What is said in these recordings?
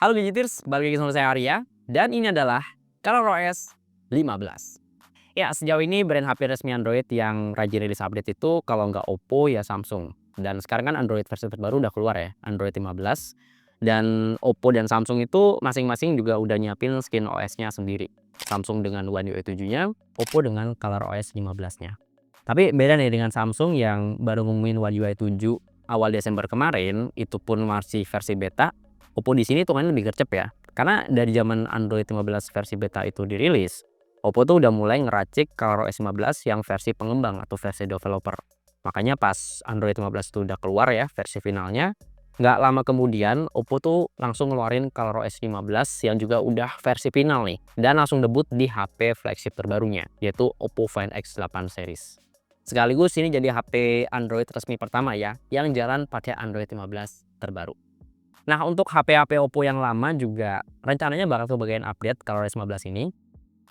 Halo Digiters, balik lagi sama saya Arya, dan ini adalah ColorOS 15. Ya, sejauh ini brand HP resmi Android yang rajin rilis update itu kalau nggak Oppo ya Samsung. Dan sekarang kan Android versi terbaru udah keluar ya, Android 15. Dan Oppo dan Samsung itu masing-masing juga udah nyiapin skin OS-nya sendiri. Samsung dengan One UI 7-nya, Oppo dengan ColorOS 15-nya. Tapi beda nih dengan Samsung yang baru ngumumin One UI 7 awal Desember kemarin, itu pun masih versi beta. Oppo di sini hitungannya lebih gercep ya. Karena dari zaman Android 15 versi beta itu dirilis, Oppo tuh udah mulai ngeracik ColorOS 15 yang versi pengembang atau versi developer. Makanya pas Android 15 itu udah keluar ya versi finalnya, nggak lama kemudian Oppo tuh langsung ngeluarin ColorOS 15 yang juga udah versi final nih. Dan langsung debut di HP flagship terbarunya, yaitu Oppo Find X8 series. Sekaligus ini jadi HP Android resmi pertama ya, yang jalan pakai Android 15 terbaru. Nah, untuk HP-HP Oppo yang lama juga rencananya bakal kebagian update ColorOS 15 ini.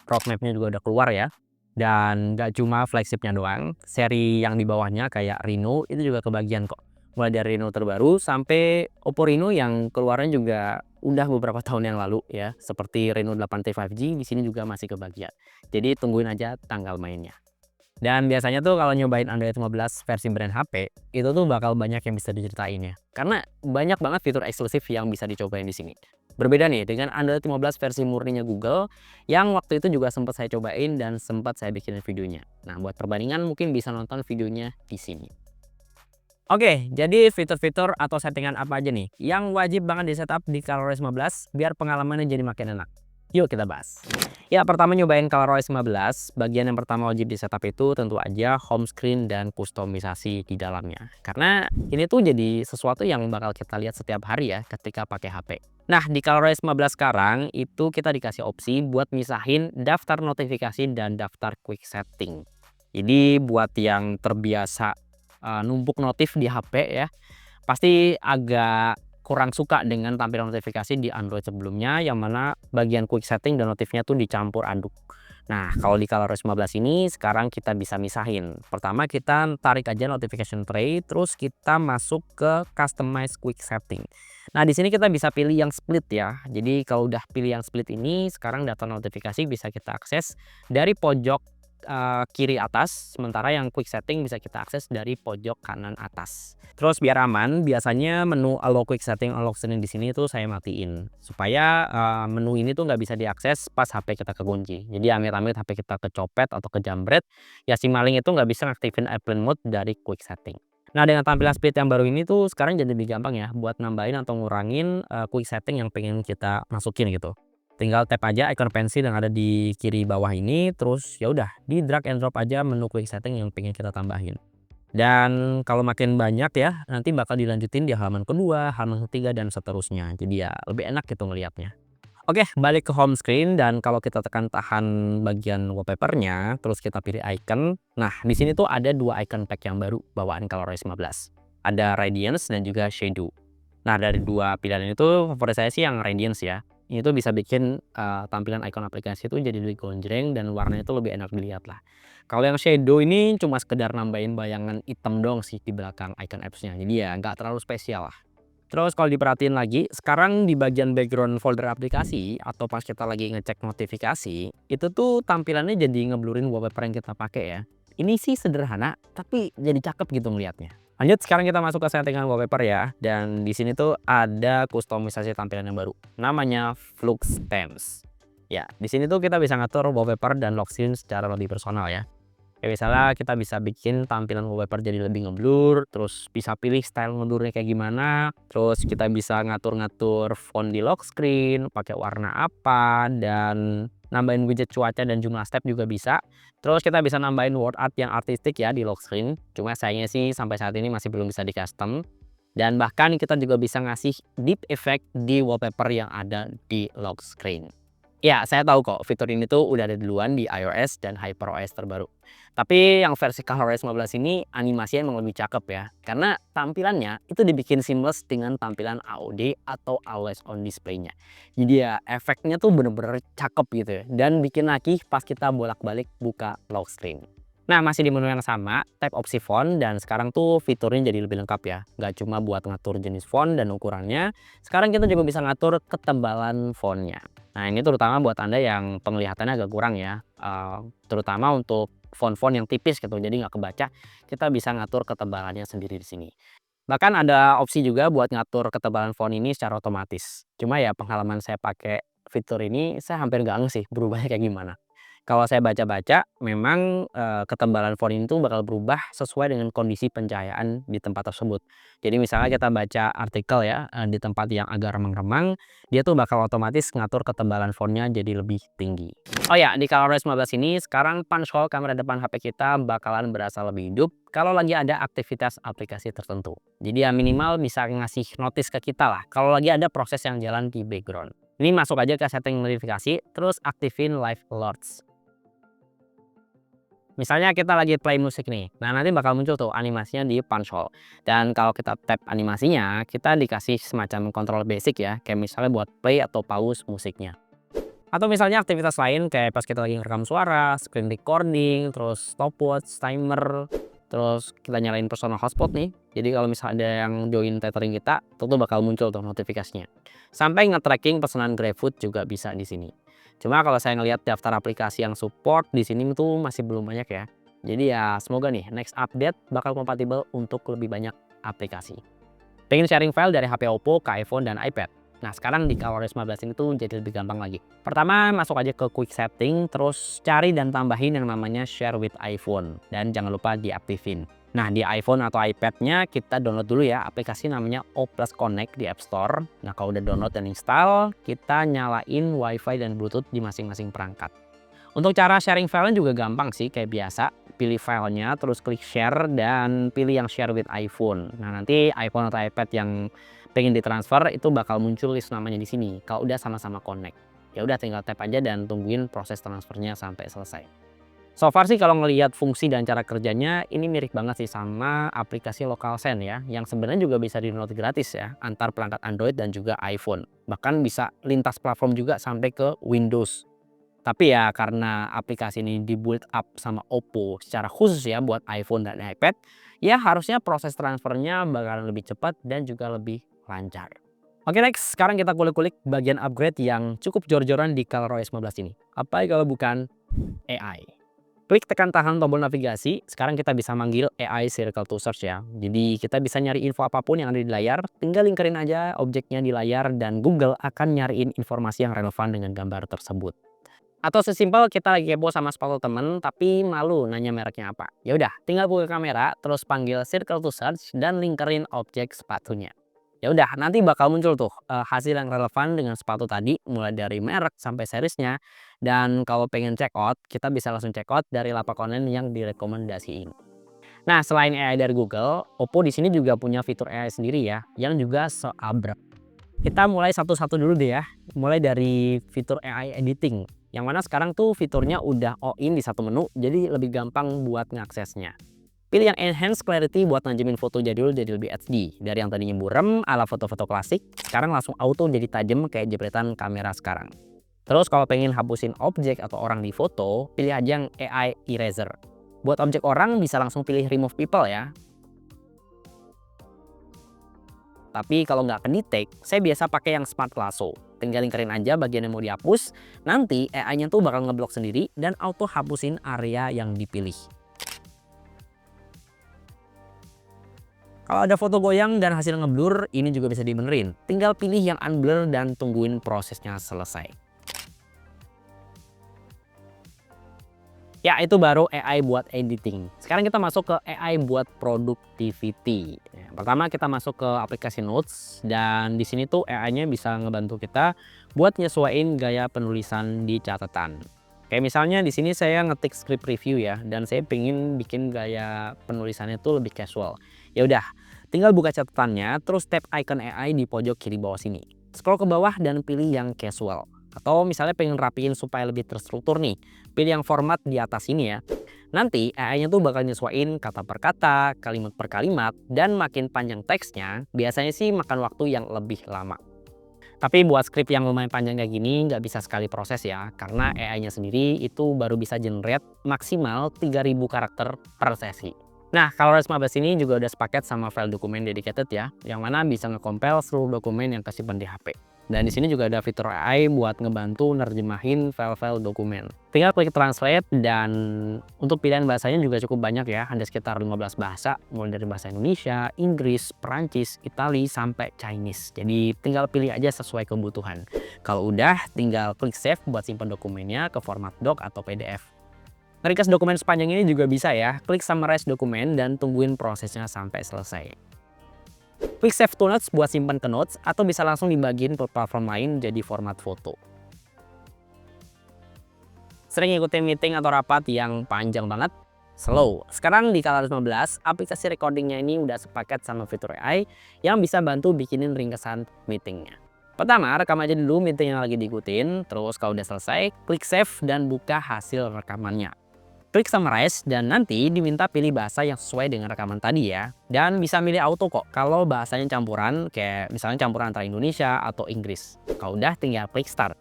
Roadmap-nya juga udah keluar ya. Dan nggak cuma flagship-nya doang, seri yang di bawahnya kayak Reno itu juga kebagian kok. Mulai dari Reno terbaru sampai Oppo Reno yang keluarnya juga udah beberapa tahun yang lalu ya. Seperti Reno 8T 5G di sini juga masih kebagian. Jadi tungguin aja tanggal mainnya. Dan biasanya tuh kalau nyobain Android 15 versi brand HP, itu tuh bakal banyak yang bisa diceritain ya. Karena banyak banget fitur eksklusif yang bisa dicobain di sini. Berbeda nih dengan Android 15 versi murninya Google, yang waktu itu juga sempat saya cobain dan sempat saya bikinin videonya. Nah, buat perbandingan mungkin bisa nonton videonya di sini. Oke, jadi fitur-fitur atau settingan apa aja nih yang wajib banget di setup di ColorOS 15 biar pengalamannya jadi makin enak. Yuk kita bahas. Ya, pertama nyobain ColorOS 15, bagian yang pertama wajib di setup itu tentu aja home screen dan kustomisasi di dalamnya. Karena ini tuh jadi sesuatu yang bakal kita lihat setiap hari ya ketika pakai HP. Nah, di ColorOS 15 sekarang itu kita dikasih opsi buat misahin daftar notifikasi dan daftar quick setting. Jadi buat yang terbiasa numpuk notif di HP ya, pasti agak kurang suka dengan tampilan notifikasi di Android sebelumnya yang mana bagian quick setting dan notifnya tuh dicampur aduk. Nah, kalau di ColorOS 15 ini sekarang kita bisa misahin. Pertama kita tarik aja notification tray, terus kita masuk ke customize quick setting. Nah, di sini kita bisa pilih yang split ya. Jadi kalau udah pilih yang split ini, sekarang data notifikasi bisa kita akses dari pojok kiri atas, sementara yang quick setting bisa kita akses dari pojok kanan atas. Terus biar aman, biasanya menu allow quick setting, unlock setting di sini tuh saya matiin supaya menu ini tuh nggak bisa diakses pas HP kita kekunci. Jadi amit-amit HP kita kecopet atau kejamret, ya si maling itu nggak bisa ngaktifin airplane mode dari quick setting. Nah, dengan tampilan split yang baru ini tuh sekarang jadi lebih gampang ya buat nambahin atau ngurangin quick setting yang pengen kita masukin gitu. Tinggal tap aja icon pensil yang ada di kiri bawah ini, terus ya udah di drag and drop aja menu quick setting yang pengen kita tambahin. Dan kalau makin banyak ya, nanti bakal dilanjutin di halaman kedua, halaman ketiga dan seterusnya. Jadi ya lebih enak gitu ngelihatnya. Oke, balik ke home screen dan kalau kita tekan tahan bagian wallpapernya, terus kita pilih icon. Nah, di sini tuh ada dua icon pack yang baru bawaan ColorOS 15. Ada Radiance dan juga Shadow. Nah, dari dua pilihan itu favorit saya sih yang Radiance ya. Ini tuh bisa bikin tampilan icon aplikasi itu jadi lebih gonjreng dan warnanya itu lebih enak dilihat lah. Kalau yang Shadow ini cuma sekedar nambahin bayangan hitam dong sih di belakang icon apps-nya. Jadi ya nggak terlalu spesial lah. Terus kalau diperhatiin lagi, sekarang di bagian background folder aplikasi atau pas kita lagi ngecek notifikasi, itu tuh tampilannya jadi ngeblurin wallpaper yang kita pakai ya. Ini sih sederhana, tapi jadi cakep gitu ngelihatnya. Lanjut, sekarang kita masuk ke settingan wallpaper ya. Dan di sini tuh ada kustomisasi tampilan yang baru. Namanya Flux Themes. Ya, di sini tuh kita bisa ngatur wallpaper dan lock screen secara lebih personal ya. Kayak misalnya kita bisa bikin tampilan wallpaper jadi lebih ngeblur, terus bisa pilih style ngeblurnya kayak gimana, terus kita bisa ngatur-ngatur font di lock screen, pakai warna apa, dan nambahin widget cuaca dan jumlah step juga bisa. Terus kita bisa nambahin word art yang artistik ya di lock screen, cuma sayangnya sih sampai saat ini masih belum bisa di custom. Dan bahkan kita juga bisa ngasih deep effect di wallpaper yang ada di lock screen. Ya, saya tahu kok fitur ini tuh udah ada duluan di iOS dan HyperOS terbaru. Tapi yang versi ColorOS 15 ini animasinya emang lebih cakep ya. Karena tampilannya itu dibikin seamless dengan tampilan AOD atau Always On Display-nya. Jadi ya efeknya tuh bener-bener cakep gitu ya. Dan bikin lagi pas kita bolak-balik buka lock screen. Nah, masih di menu yang sama, tap opsi font dan sekarang tuh fiturnya jadi lebih lengkap ya. Nggak cuma buat ngatur jenis font dan ukurannya, sekarang kita juga bisa ngatur ketebalan fontnya. Nah, ini terutama buat Anda yang penglihatannya agak kurang ya, terutama untuk font-font yang tipis gitu, jadi nggak kebaca, kita bisa ngatur ketebalannya sendiri di sini. Bahkan ada opsi juga buat ngatur ketebalan font ini secara otomatis. Cuma ya pengalaman saya pakai fitur ini, saya hampir nggak ngeh sih berubahnya kayak gimana. Kalau saya baca-baca memang, ketebalan font ini tuh bakal berubah sesuai dengan kondisi pencahayaan di tempat tersebut. Jadi misalnya kita baca artikel ya, di tempat yang agak remang-remang, dia tuh bakal otomatis ngatur ketebalan fontnya jadi lebih tinggi. Oh ya, di ColorOS 15 ini sekarang punch hole kamera depan HP kita bakalan berasa lebih hidup kalau lagi ada aktivitas aplikasi tertentu. Jadi ya minimal bisa ngasih notice ke kita lah kalau lagi ada proses yang jalan di background. Ini masuk aja ke setting notifikasi, terus aktifin live alerts. Misalnya kita lagi play musik nih, nah nanti bakal muncul tuh animasinya di punch hole. Dan kalau kita tap animasinya, kita dikasih semacam kontrol basic ya, kayak misalnya buat play atau pause musiknya. Atau misalnya aktivitas lain kayak pas kita lagi ngerekam suara, screen recording, terus stopwatch, timer, terus kita nyalain personal hotspot nih. Jadi kalau misalnya ada yang join tethering kita, tentu bakal muncul tuh notifikasinya. Sampai nge-tracking pesanan GrabFood juga bisa di sini. Cuma kalau saya ngelihat daftar aplikasi yang support di sini tuh masih belum banyak ya. Jadi ya semoga nih next update bakal kompatibel untuk lebih banyak aplikasi. Pengen sharing file dari HP Oppo ke iPhone dan iPad? Nah, sekarang di ColorOS 15 ini tuh jadi lebih gampang lagi. Pertama, masuk aja ke quick setting, terus cari dan tambahin yang namanya share with iPhone. Dan jangan lupa diaktifin. Nah, di iPhone atau iPad-nya kita download dulu ya aplikasi namanya O+ Connect di App Store. Nah, kalau udah download dan install, kita nyalain WiFi dan Bluetooth di masing-masing perangkat. Untuk cara sharing filenya juga gampang sih kayak biasa. Pilih filenya, terus klik share dan pilih yang share with iPhone. Nah, nanti iPhone atau iPad yang pengen ditransfer itu bakal muncul list namanya di sini. Kalau udah sama-sama connect, ya udah tinggal tap aja dan tungguin proses transfernya sampai selesai. So far sih kalau ngelihat fungsi dan cara kerjanya ini mirip banget sih sama aplikasi LocalSend ya, yang sebenarnya juga bisa di-download gratis ya antar perangkat Android dan juga iPhone. Bahkan bisa lintas platform juga sampai ke Windows. Tapi ya karena aplikasi ini di-build up sama Oppo secara khusus ya buat iPhone dan iPad, ya harusnya proses transfernya bakalan lebih cepat dan juga lebih lancar. Oke next, sekarang kita kulik-kulik bagian upgrade yang cukup jor-joran di ColorOS 15 ini. Apa kalau bukan AI? Klik tekan tahan tombol navigasi, sekarang kita bisa manggil AI Circle to Search ya. Jadi kita bisa nyari info apapun yang ada di layar, tinggal lingkarin aja objeknya di layar dan Google akan nyariin informasi yang relevan dengan gambar tersebut. Atau sesimpel kita lagi kepo sama sepatu temen tapi malu nanya mereknya apa. Ya udah, tinggal buka kamera, terus panggil Circle to Search dan lingkarin objek sepatunya. Ya udah, nanti bakal muncul tuh hasil yang relevan dengan sepatu tadi, mulai dari merek sampai seriesnya. Dan kalau pengen check out, kita bisa langsung check out dari lapak online yang direkomendasiin. Nah, selain AI dari Google, Oppo di sini juga punya fitur AI sendiri ya, yang juga seabrek. Kita mulai satu-satu dulu deh ya. Mulai dari fitur AI editing. Yang mana sekarang tuh fiturnya udah all-in di satu menu, jadi lebih gampang buat ngaksesnya. Pilih yang Enhance Clarity buat nanjemin foto jadul jadi lebih HD. Dari yang tadinya burem ala foto-foto klasik, sekarang langsung auto jadi tajam kayak jepretan kamera sekarang. Terus kalau pengen hapusin objek atau orang di foto, pilih aja yang AI Eraser. Buat objek orang bisa langsung pilih Remove People ya. Tapi kalau nggak ke-detect, saya biasa pakai yang Smart Lasso. Tinggal lingkarin aja bagian yang mau dihapus, nanti AI-nya tuh bakal ngeblok sendiri dan auto hapusin area yang dipilih. Kalau ada foto goyang dan hasil ngeblur, ini juga bisa dibenerin. Tinggal pilih yang unblur dan tungguin prosesnya selesai. Ya, itu baru AI buat editing. Sekarang kita masuk ke AI buat productivity. Pertama kita masuk ke aplikasi Notes dan di sini tuh AI-nya bisa ngebantu kita buat nyesuaiin gaya penulisan di catatan. Kayak misalnya di sini saya ngetik script review ya dan saya pengen bikin gaya penulisannya tuh lebih casual. Ya udah, tinggal buka catatannya terus tap icon AI di pojok kiri bawah sini. Scroll ke bawah dan pilih yang casual. Atau misalnya pengen rapiin supaya lebih terstruktur nih, pilih yang format di atas ini ya. Nanti AI-nya tuh bakal nyesuaiin kata per kata, kalimat per kalimat, dan makin panjang teksnya, biasanya sih makan waktu yang lebih lama. Tapi buat script yang lumayan panjang kayak gini nggak bisa sekali proses ya, karena AI-nya sendiri itu baru bisa generate maksimal 3.000 karakter per sesi. Nah, ColorOS 15 ini juga udah sepaket sama file dokumen dedicated ya, yang mana bisa nge-compile seluruh dokumen yang tersimpan di HP. Dan di sini juga ada fitur AI buat ngebantu nerjemahin file-file dokumen. Tinggal klik translate dan untuk pilihan bahasanya juga cukup banyak ya, ada sekitar 15 bahasa, mulai dari bahasa Indonesia, Inggris, Perancis, Itali, sampai Chinese. Jadi tinggal pilih aja sesuai kebutuhan. Kalau udah, tinggal klik save buat simpan dokumennya ke format doc atau PDF. Nge-request dokumen sepanjang ini juga bisa ya, klik summarize dokumen dan tungguin prosesnya sampai selesai. Klik save to notes buat simpan ke notes atau bisa langsung dibagiin ke platform lain jadi format foto. Sering ikutin meeting atau rapat yang panjang banget? Slow. Sekarang di ColorOS 15, aplikasi recordingnya ini udah sepaket sama fitur AI yang bisa bantu bikinin ringkesan meetingnya. Pertama, rekam aja dulu meeting yang lagi diikutin, terus kalau udah selesai, klik save dan buka hasil rekamannya. Klik summarize dan nanti diminta pilih bahasa yang sesuai dengan rekaman tadi ya. Dan bisa milih auto kok kalau bahasanya campuran, kayak misalnya campuran antara Indonesia atau Inggris. Kalau udah tinggal klik start.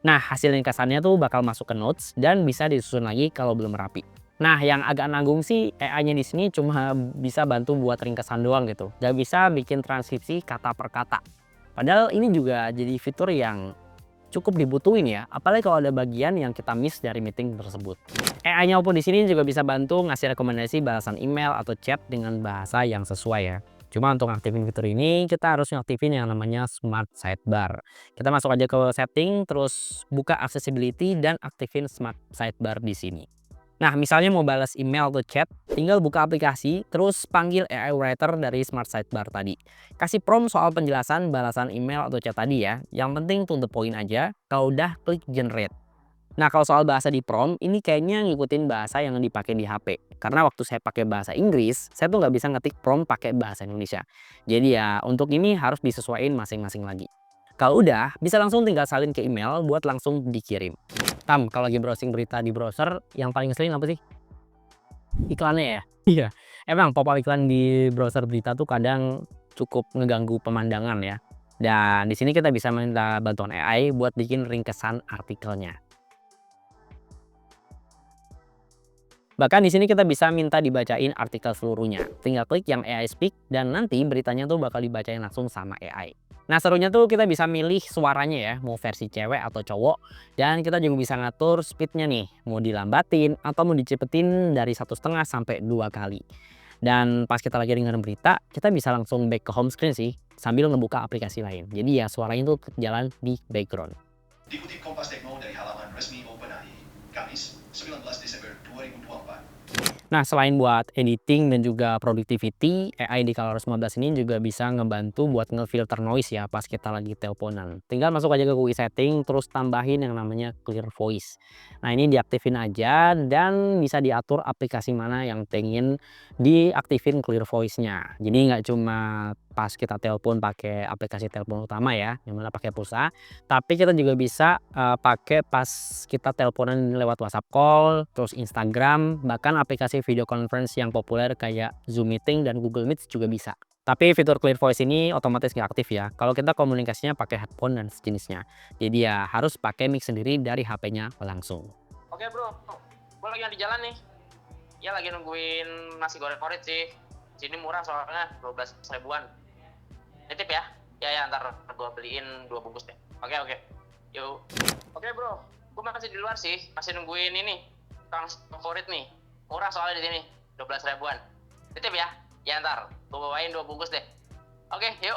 Nah, hasil ringkasannya tuh bakal masuk ke notes dan bisa disusun lagi kalau belum rapi. Nah, yang agak nanggung sih AI-nya di sini cuma bisa bantu buat ringkasan doang gitu. Gak bisa bikin transkripsi kata per kata. Padahal ini juga jadi fitur yang cukup dibutuhin ya, apalagi kalau ada bagian yang kita miss dari meeting tersebut. AI-nya pun di sini juga bisa bantu ngasih rekomendasi balasan email atau chat dengan bahasa yang sesuai ya. Cuma untuk aktifin fitur ini, kita harus ngaktifin yang namanya Smart Sidebar. Kita masuk aja ke setting, terus buka accessibility dan aktifin Smart Sidebar di sini. Nah, misalnya mau balas email atau chat, tinggal buka aplikasi, terus panggil AI Writer dari Smart Sidebar tadi. Kasih prompt soal penjelasan balasan email atau chat tadi ya. Yang penting to the point aja, kalau udah klik generate. Nah, kalau soal bahasa di prompt, ini kayaknya ngikutin bahasa yang dipakai di HP. Karena waktu saya pakai bahasa Inggris, saya tuh nggak bisa ngetik prompt pakai bahasa Indonesia. Jadi ya, untuk ini harus disesuaikan masing-masing lagi. Kalau udah, bisa langsung tinggal salin ke email buat langsung dikirim. Kalau lagi browsing berita di browser, yang paling ngeselin apa sih? Iklannya ya? Iya, emang pop-up iklan di browser berita tuh kadang cukup ngeganggu pemandangan ya. Dan di sini kita bisa minta bantuan AI buat bikin ringkesan artikelnya. Bahkan di sini kita bisa minta dibacain artikel seluruhnya. Tinggal klik yang AI Speak dan nanti beritanya tuh bakal dibacain langsung sama AI. Nah, serunya tuh kita bisa milih suaranya ya, mau versi cewek atau cowok. Dan kita juga bisa ngatur speednya nih, mau dilambatin atau mau dicepetin dari 1,5 sampai 2 kali. Dan pas kita lagi dengerin berita, kita bisa langsung back ke home screen sih, sambil ngebuka aplikasi lain. Jadi ya suaranya tuh jalan di background. Dikutip Kompas Tekno dari halaman resmi OpenAI, Kamis, 19 Desember 2024. Nah, selain buat editing dan juga productivity, AI di ColorOS 15 ini juga bisa ngebantu buat ngefilter noise ya pas kita lagi teleponan. Tinggal masuk aja ke quick setting, terus tambahin yang namanya clear voice. Nah, ini diaktifin aja dan bisa diatur aplikasi mana yang pengen diaktifin clear voice-nya. Jadi nggak cuma pas kita telepon pakai aplikasi telepon utama ya, yang mana pakai pulsa, tapi kita juga bisa pakai pas kita teleponan lewat WhatsApp call, terus Instagram, bahkan aplikasi video conference yang populer kayak Zoom Meeting dan Google Meet juga bisa. Tapi fitur Clear Voice ini otomatis nggak aktif ya, kalau kita komunikasinya pakai headphone dan sejenisnya. Jadi ya harus pakai mic sendiri dari HP-nya langsung. Oke bro, gue lagi di jalan nih. Ya lagi nungguin nasi goreng favorit sih. Sini murah soalnya 12 ribuan. Nitip ya? Ya ntar gue beliin 2 bungkus deh. Oke. Yuk. Oke bro, gue masih di luar sih. Masih nungguin ini. Tukang favorit nih. Murah soalnya di sini. 12 ribuan. Nitip ya? Ya ntar gue bawain 2 bungkus deh. Oke, yuk.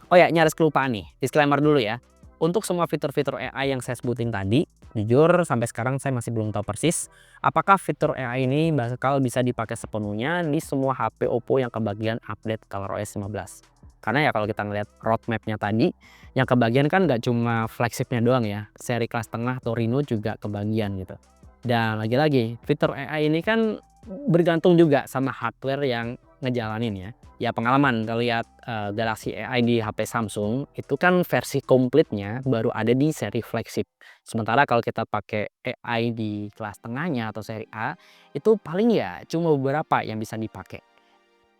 Oh ya, nyaris kelupaan nih. Disclaimer dulu ya. Untuk semua fitur-fitur AI yang saya sebutin tadi, jujur sampai sekarang saya masih belum tahu persis apakah fitur AI ini bakal bisa dipakai sepenuhnya di semua HP Oppo yang kebagian update ColorOS 15. Karena ya kalau kita ngeliat roadmap-nya tadi, yang kebagian kan nggak cuma flagship-nya doang ya, seri kelas tengah atau Reno juga kebagian gitu. Dan lagi-lagi, fitur AI ini kan bergantung juga sama hardware yang ngejalanin ya. Ya pengalaman kalau lihat Galaxy AI di HP Samsung itu kan versi komplitnya baru ada di seri flagship. Sementara kalau kita pakai AI di kelas tengahnya atau seri A itu paling ya cuma beberapa yang bisa dipakai.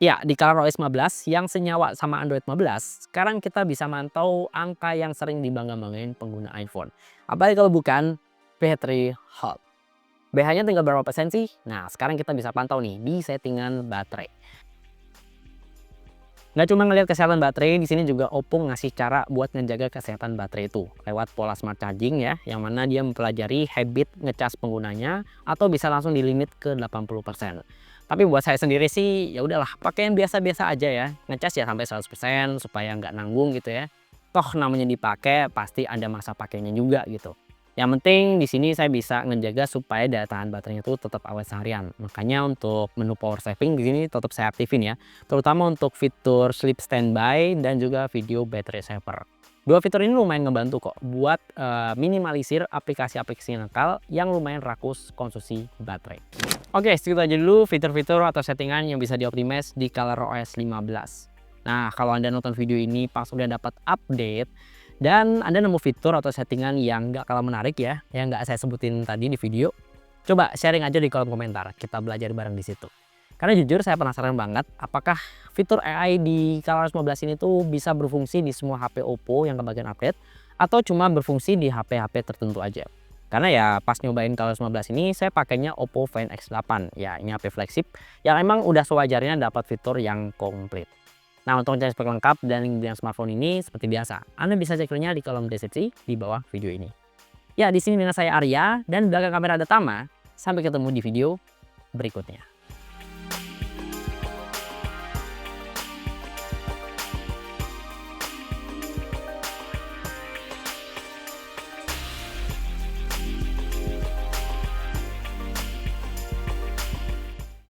Ya, di ColorOS 15 yang senyawa sama Android 15, sekarang kita bisa mantau angka yang sering dibangga-banggain pengguna iPhone. Apalagi kalau bukan battery health. BH-nya tinggal berapa persen sih? Nah, sekarang kita bisa pantau nih di settingan baterai. Nggak cuma ngelihat kesehatan baterai, di sini juga Oppo ngasih cara buat ngejaga kesehatan baterai itu lewat pola smart charging ya, yang mana dia mempelajari habit ngecas penggunanya atau bisa langsung dilimit ke 80%. Tapi buat saya sendiri sih ya udahlah, pakai yang biasa-biasa aja ya. Ngecas ya sampai 100% supaya nggak nanggung gitu ya. Toh namanya dipakai pasti ada masa pakainya juga gitu. Yang penting di sini saya bisa ngejaga supaya daya tahan baterainya itu tetap awet seharian. Makanya untuk menu power saving di sini tetap saya aktifin ya. Terutama untuk fitur sleep standby dan juga video battery saver. Dua fitur ini lumayan ngebantu kok buat minimalisir aplikasi-aplikasi nakal yang lumayan rakus konsumsi baterai. Oke, segitu aja dulu fitur-fitur atau settingan yang bisa dioptimize di ColorOS 15. Nah, kalau Anda nonton video ini pas udah dapat update dan Anda nemu fitur atau settingan yang nggak kalah menarik ya, yang nggak saya sebutin tadi di video, coba sharing aja di kolom komentar, kita belajar bareng di situ. Karena jujur saya penasaran banget, apakah fitur AI di ColorOS 15 ini tuh bisa berfungsi di semua HP Oppo yang kebagian update, atau cuma berfungsi di HP-HP tertentu aja. Karena ya pas nyobain ColorOS 15 ini saya pakainya Oppo Find X8, ya ini HP flagship yang emang udah sewajarnya dapat fitur yang komplit. Nah, untuk cek spek lengkap dan link beli smartphone ini seperti biasa, Anda bisa cek linknya di kolom deskripsi di bawah video ini. Ya, di sini dengan saya Arya dan di belakang kamera ada Tama. Sampai ketemu di video berikutnya.